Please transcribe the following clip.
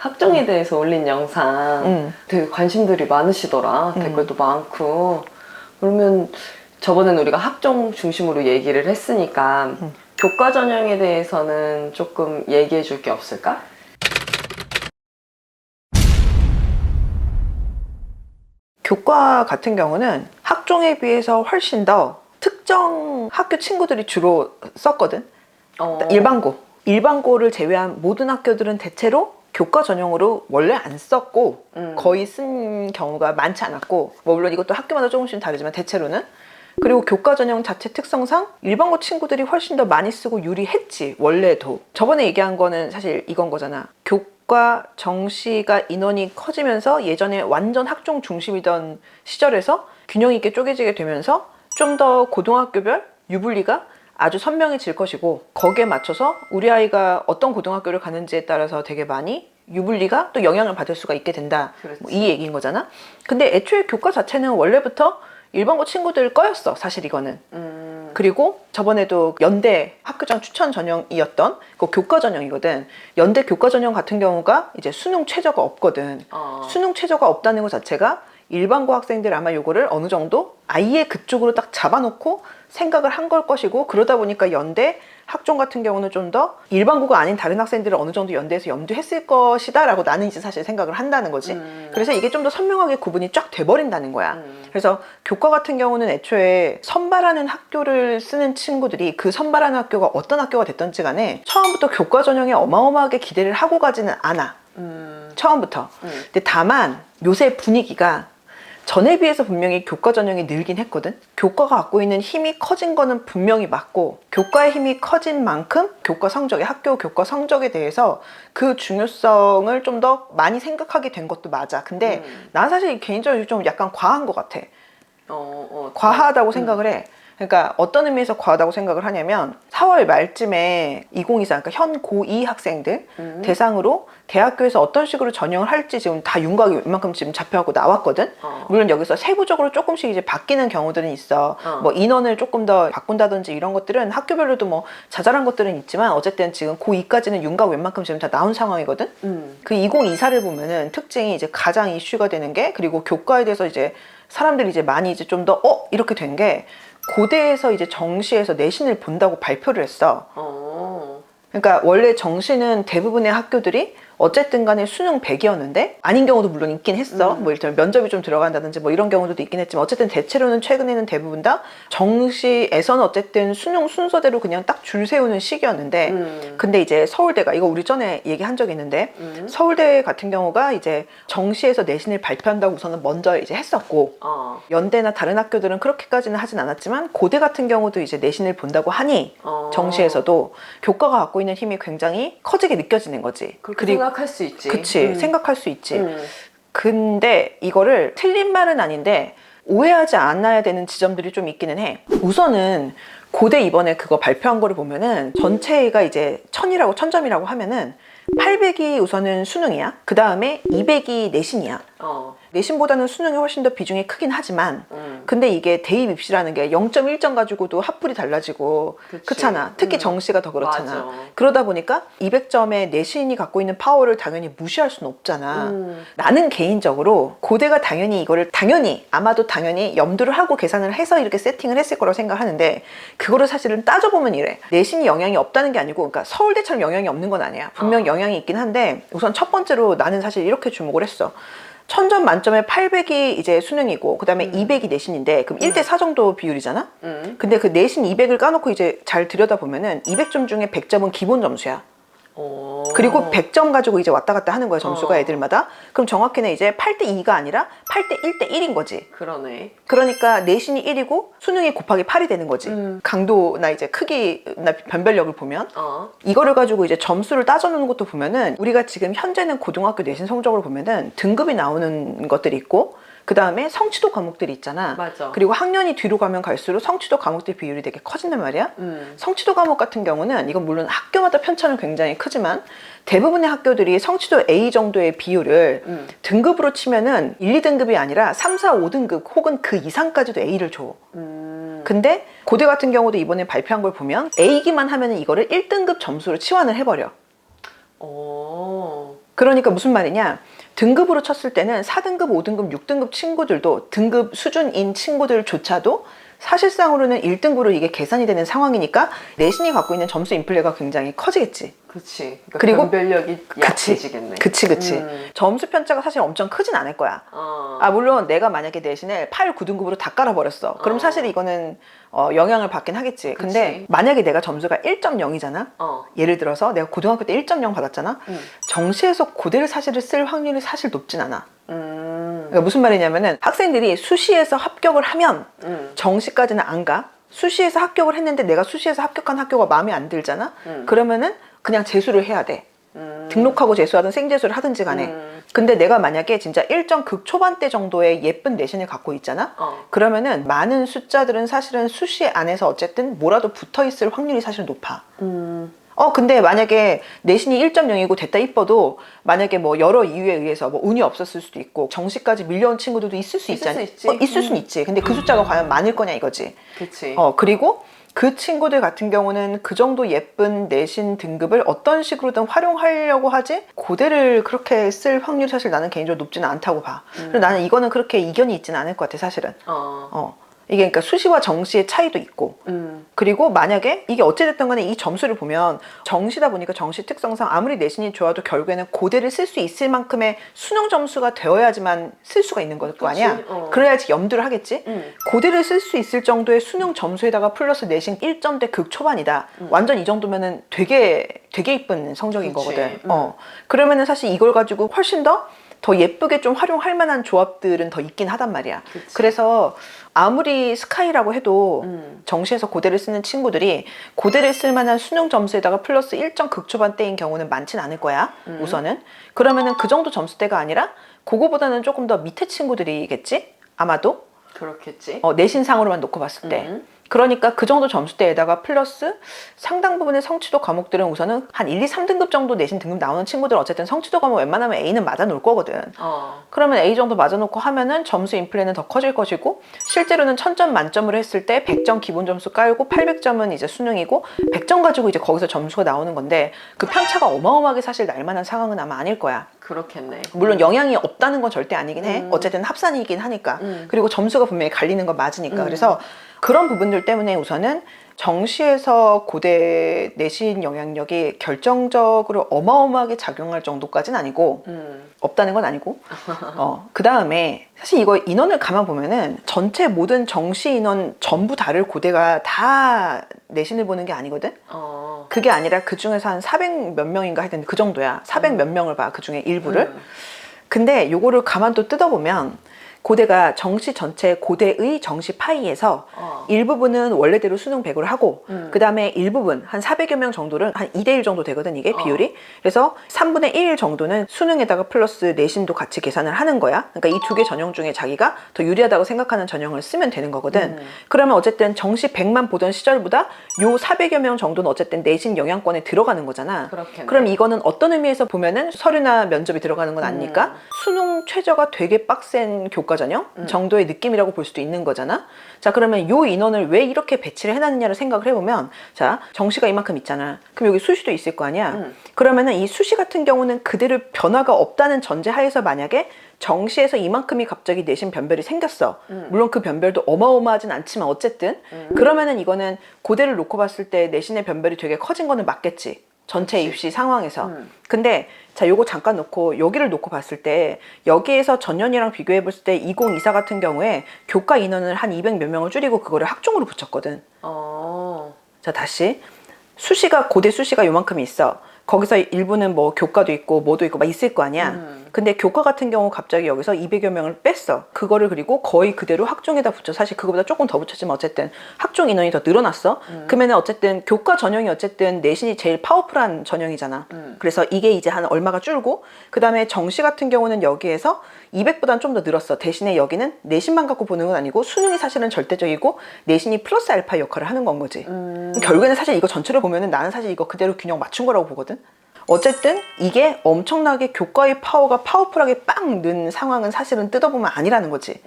학종에 대해서 올린 영상 되게 관심들이 많으시더라. 댓글도 많고. 그러면 저번엔 우리가 학종 중심으로 얘기를 했으니까 교과 전형에 대해서는 조금 얘기해 줄 게 없을까? 교과 같은 경우는 학종에 비해서 훨씬 더 특정 학교 친구들이 주로 썼거든. 일반고를 제외한 모든 학교들은 대체로 교과 전형으로 원래 안 썼고 거의 쓴 경우가 많지 않았고, 뭐 물론 이것도 학교마다 조금씩 다르지만 대체로는. 그리고 교과 전형 자체 특성상 일반고 친구들이 훨씬 더 많이 쓰고 유리했지, 원래도. 저번에 얘기한 거는 사실 이건 거잖아. 교과 정시가 인원이 커지면서 예전에 완전 학종 중심이던 시절에서 균형 있게 쪼개지게 되면서 좀 더 고등학교별 유불리가 아주 선명해질 것이고, 거기에 맞춰서 우리 아이가 어떤 고등학교를 가는지에 따라서 되게 많이 유불리가 또 영향을 받을 수가 있게 된다. 뭐 이 얘기인 거잖아. 근데 애초에 교과 자체는 원래부터 일반고 친구들 거였어, 사실 이거는. 그리고 저번에도 연대 학교장 추천 전형이었던 그 교과 전형이거든. 연대 교과 전형 같은 경우가 이제 수능 최저가 없거든. 수능 최저가 없다는 것 자체가 일반고 학생들 아마 요거를 어느 정도 아예 그쪽으로 딱 잡아놓고 생각을 한 걸 것이고, 그러다 보니까 연대 학종 같은 경우는 좀 더 일반고가 아닌 다른 학생들을 어느 정도 연대에서 염두했을 것이다 라고 나는 이제 사실 생각을 한다는 거지. 그래서 이게 좀 더 선명하게 구분이 쫙 돼버린다는 거야. 그래서 교과 같은 경우는 애초에 선발하는 학교를 쓰는 친구들이 그 선발하는 학교가 어떤 학교가 됐던지 간에 처음부터 교과 전형에 어마어마하게 기대를 하고 가지는 않아. 처음부터. 근데 다만 요새 분위기가 전에 비해서 분명히 교과 전형이 늘긴 했거든. 교과가 갖고 있는 힘이 커진 거는 분명히 맞고, 교과의 힘이 커진 만큼 교과 성적에, 학교 교과 성적에 대해서 그 중요성을 좀 더 많이 생각하게 된 것도 맞아. 근데 난 사실 개인적으로 좀 약간 과한 것 같아. 과하다고 생각을 해. 그러니까 어떤 의미에서 과하다고 생각을 하냐면 4월 말쯤에 2024, 그러니까 현 고2 학생들 대상으로 대학교에서 어떤 식으로 전형을 할지 지금 다 윤곽이 웬만큼 지금 잡혀갖고 나왔거든. 물론 여기서 세부적으로 조금씩 이제 바뀌는 경우들은 있어. 뭐 인원을 조금 더 바꾼다든지 이런 것들은 학교별로도 뭐 자잘한 것들은 있지만 어쨌든 지금 고2까지는 윤곽 웬만큼 지금 다 나온 상황이거든. 그 2024를 보면은 특징이 이제 가장 이슈가 되는 게, 그리고 교과에 대해서 이제 사람들이 이제 많이 이제 좀 더 이렇게 된 게, 고대에서 이제 정시에서 내신을 본다고 발표를 했어. 그러니까 원래 정시는 대부분의 학교들이 어쨌든 간에 수능 100이었는데 아닌 경우도 물론 있긴 했어. 뭐 일단 면접이 좀 들어간다든지 뭐 이런 경우도 있긴 했지만, 어쨌든 대체로는 최근에는 대부분 다 정시에서는 어쨌든 수능 순서대로 그냥 딱 줄 세우는 시기였는데, 근데 이제 서울대가, 이거 우리 전에 얘기한 적이 있는데, 서울대 같은 경우가 이제 정시에서 내신을 발표한다고 우선은 먼저 이제 했었고, 연대나 다른 학교들은 그렇게까지는 하진 않았지만 고대 같은 경우도 이제 내신을 본다고 하니 정시에서도 교과가 갖고 있는 힘이 굉장히 커지게 느껴지는 거지. 그리고 생각할 수 있지. 그치, 생각할 수 있지. 근데 이거를 틀린 말은 아닌데 오해하지 않아야 되는 지점들이 좀 있기는 해. 우선은 고대 이번에 그거 발표한 거를 보면은 전체가 이제 1000이라고 1000점이라고 하면은 800이 우선은 수능이야. 그 다음에 200이 내신이야. 내신보다는 수능이 훨씬 더 비중이 크긴 하지만 근데 이게 대입 입시라는 게 0.1점 가지고도 합불이 달라지고, 그렇잖아. 특히 정시가 더 그렇잖아. 맞아. 그러다 보니까 200점의 내신이 갖고 있는 파워를 당연히 무시할 수는 없잖아. 나는 개인적으로 고대가 당연히 이거를 아마도 당연히 염두를 하고 계산을 해서 이렇게 세팅을 했을 거라고 생각하는데, 그거를 사실은 따져보면 이래. 내신이 영향이 없다는 게 아니고, 그러니까 서울대처럼 영향이 없는 건 아니야. 분명 영향이 있긴 한데, 우선 첫 번째로 나는 사실 이렇게 주목을 했어. 1000점 만점에 800이 이제 수능이고 그 다음에 200이 내신인데, 그럼 1대4 정도 비율이잖아? 근데 그 내신 200을 까놓고 이제 잘 들여다보면은 200점 중에 100점은 기본 점수야. 그리고 100점 가지고 이제 왔다 갔다 하는 거야, 점수가 애들마다. 그럼 정확히는 이제 8대2가 아니라 8대1대1인 거지. 그러네. 그러니까 내신이 1이고 수능이 곱하기 8이 되는 거지. 강도나 이제 크기나 변별력을 보면. 이거를 가지고 이제 점수를 따져놓는 것도 보면은, 우리가 지금 현재는 고등학교 내신 성적을 보면은 등급이 나오는 것들이 있고, 그 다음에 성취도 과목들이 있잖아. 맞아. 그리고 학년이 뒤로 가면 갈수록 성취도 과목들 비율이 되게 커진단 말이야. 성취도 과목 같은 경우는 이건 물론 학교마다 편차는 굉장히 크지만 대부분의 학교들이 성취도 A 정도의 비율을 등급으로 치면은 1, 2등급이 아니라 3, 4, 5등급 혹은 그 이상까지도 A를 줘. 근데 고대 같은 경우도 이번에 발표한 걸 보면 A기만 하면은 이거를 1등급 점수로 치환을 해버려. 그러니까 무슨 말이냐, 등급으로 쳤을 때는 4등급, 5등급, 6등급 친구들도 등급 수준인 친구들조차도 사실상으로는 1등급으로 이게 계산이 되는 상황이니까 내신이 갖고 있는 점수 인플레가 굉장히 커지겠지. 그치. 그러니까 그리고 변별력이 약해지겠네. 그치. 점수 편차가 사실 엄청 크진 않을 거야. 물론 내가 만약에 내신을 8, 9등급으로 다 깔아버렸어. 그럼 사실 이거는 영향을 받긴 하겠지. 근데 만약에 내가 점수가 1.0이잖아. 예를 들어서 내가 고등학교 때 1.0 받았잖아. 정시에서 고대를 사실을 쓸 확률이 사실 높진 않아. 그러니까 무슨 말이냐면은 학생들이 수시에서 합격을 하면 정시까지는 안 가. 수시에서 합격을 했는데 내가 수시에서 합격한 학교가 마음에 안 들잖아. 그러면은 그냥 재수를 해야 돼. 등록하고 재수하든 생재수를 하든지 간에. 근데 내가 만약에 진짜 일정 극초반대 정도의 예쁜 내신을 갖고 있잖아. 그러면은 많은 숫자들은 사실은 수시 안에서 어쨌든 뭐라도 붙어있을 확률이 사실 높아. 근데 만약에 내신이 1.0이고 됐다 이뻐도 만약에 뭐 여러 이유에 의해서 뭐 운이 없었을 수도 있고 정시까지 밀려온 친구들도 있을 수 있잖아. 있을 수는 있지. 근데 그 숫자가 과연 많을 거냐 이거지. 그치. 그리고 그 친구들 같은 경우는 그 정도 예쁜 내신 등급을 어떤 식으로든 활용하려고 하지 고대를 그렇게 쓸 확률이 사실 나는 개인적으로 높지는 않다고 봐. 그리고 나는 이거는 그렇게 이견이 있지는 않을 것 같아 사실은. 이게 그러니까 수시와 정시의 차이도 있고 그리고 만약에 이게 어찌됐든 간에 이 점수를 보면 정시다 보니까 정시 특성상 아무리 내신이 좋아도 결국에는 고대를 쓸 수 있을 만큼의 수능 점수가 되어야지만 쓸 수가 있는 거 아니야. 그래야지 염두를 하겠지. 고대를 쓸 수 있을 정도의 수능 점수에다가 플러스 내신 1점대 극초반이다. 완전 이 정도면은 되게 이쁜 성적인 거거든. 그러면은 사실 이걸 가지고 훨씬 더 예쁘게 좀 활용할 만한 조합들은 더 있긴 하단 말이야. 그치. 그래서 아무리 스카이라고 해도 정시에서 고대를 쓰는 친구들이 고대를 쓸 만한 수능 점수에다가 플러스 1점 극초반대인 경우는 많진 않을 거야. 우선은. 그러면은 그 정도 점수대가 아니라 그거보다는 조금 더 밑에 친구들이겠지? 아마도. 그렇겠지. 내신상으로만 놓고 봤을 때. 그러니까 그 정도 점수대에다가 플러스 상당 부분의 성취도 과목들은 우선은 한 1, 2, 3등급 정도 내신 등급 나오는 친구들은 어쨌든 성취도 과목 웬만하면 A는 맞아 놓을 거거든. 그러면 A 정도 맞아 놓고 하면은 점수 인플레는 더 커질 것이고 실제로는 1000점 만점으로 했을 때 100점 기본 점수 깔고 800점은 이제 수능이고 100점 가지고 이제 거기서 점수가 나오는 건데 그 편차가 어마어마하게 사실 날 만한 상황은 아마 아닐 거야. 그렇겠네. 물론 영향이 없다는 건 절대 아니긴 해. 어쨌든 합산이긴 하니까. 그리고 점수가 분명히 갈리는 건 맞으니까. 그래서 그런 부분들 때문에 우선은 정시에서 고대 내신 영향력이 결정적으로 어마어마하게 작용할 정도까지는 아니고 없다는 건 아니고 그 다음에 사실 이거 인원을 가만 보면은 전체 모든 정시 인원 전부 다를 고대가 다 내신을 보는 게 아니거든. 그게 아니라 그 중에서 한 400 몇 명인가 하여튼 그 정도야. 400 몇 명을 봐. 그 중에 일부를. 근데 요거를 가만 또 뜯어보면 고대가 정시 전체 고대의 정시 파이에서 일부분은 원래대로 수능 100으로 하고 그 다음에 일부분 한 400여 명 정도는 한 2대1 정도 되거든 이게 비율이. 그래서 3분의 1 정도는 수능에다가 플러스 내신도 같이 계산을 하는 거야. 그러니까 이 두 개 전형 중에 자기가 더 유리하다고 생각하는 전형을 쓰면 되는 거거든. 그러면 어쨌든 정시 100만 보던 시절보다 요 400여 명 정도는 어쨌든 내신 영향권에 들어가는 거잖아. 그렇겠네. 그럼 이거는 어떤 의미에서 보면은 서류나 면접이 들어가는 건 아니니까 수능 최저가 되게 빡센 교과 전형 정도의 느낌이라고 볼 수도 있는 거잖아. 자, 그러면 요 인원을 왜 이렇게 배치를 해놨느냐를 생각을 해보면, 자, 정시가 이만큼 있잖아. 그럼 여기 수시도 있을 거 아니야. 그러면은 이 수시 같은 경우는 그대로 변화가 없다는 전제하에서 만약에 정시에서 이만큼이 갑자기 내신 변별이 생겼어. 물론 그 변별도 어마어마하진 않지만 어쨌든 그러면은 이거는 고대를 놓고 봤을 때 내신의 변별이 되게 커진 거는 맞겠지. 전체 입시 상황에서. 근데 자, 요거 잠깐 놓고 여기를 놓고 봤을 때 여기에서 전년이랑 비교해 봤을 때 2024 같은 경우에 교과 인원을 한 200 몇 명을 줄이고 그거를 학종으로 붙였거든. 자, 다시 수시가 고대 수시가 요만큼이 있어. 거기서 일부는 뭐 교과도 있고 뭐도 있고 막 있을 거 아니야. 근데 교과 같은 경우 갑자기 여기서 200여 명을 뺐어. 그거를 그리고 거의 그대로 학종에다 붙여. 사실 그거보다 조금 더 붙였지만 어쨌든 학종 인원이 더 늘어났어. 그러면은 어쨌든 교과 전형이 어쨌든 내신이 제일 파워풀한 전형이잖아. 그래서 이게 이제 한 얼마가 줄고 그 다음에 정시 같은 경우는 여기에서 200보다는 좀 더 늘었어. 대신에 여기는 내신만 갖고 보는 건 아니고 수능이 사실은 절대적이고 내신이 플러스 알파 역할을 하는 건 거지. 결국에는 사실 이거 전체를 보면은 나는 사실 이거 그대로 균형 맞춘 거라고 보거든. 어쨌든 이게 엄청나게 교과의 파워가 파워풀하게 빵 는 상황은 사실은 뜯어보면 아니라는 거지.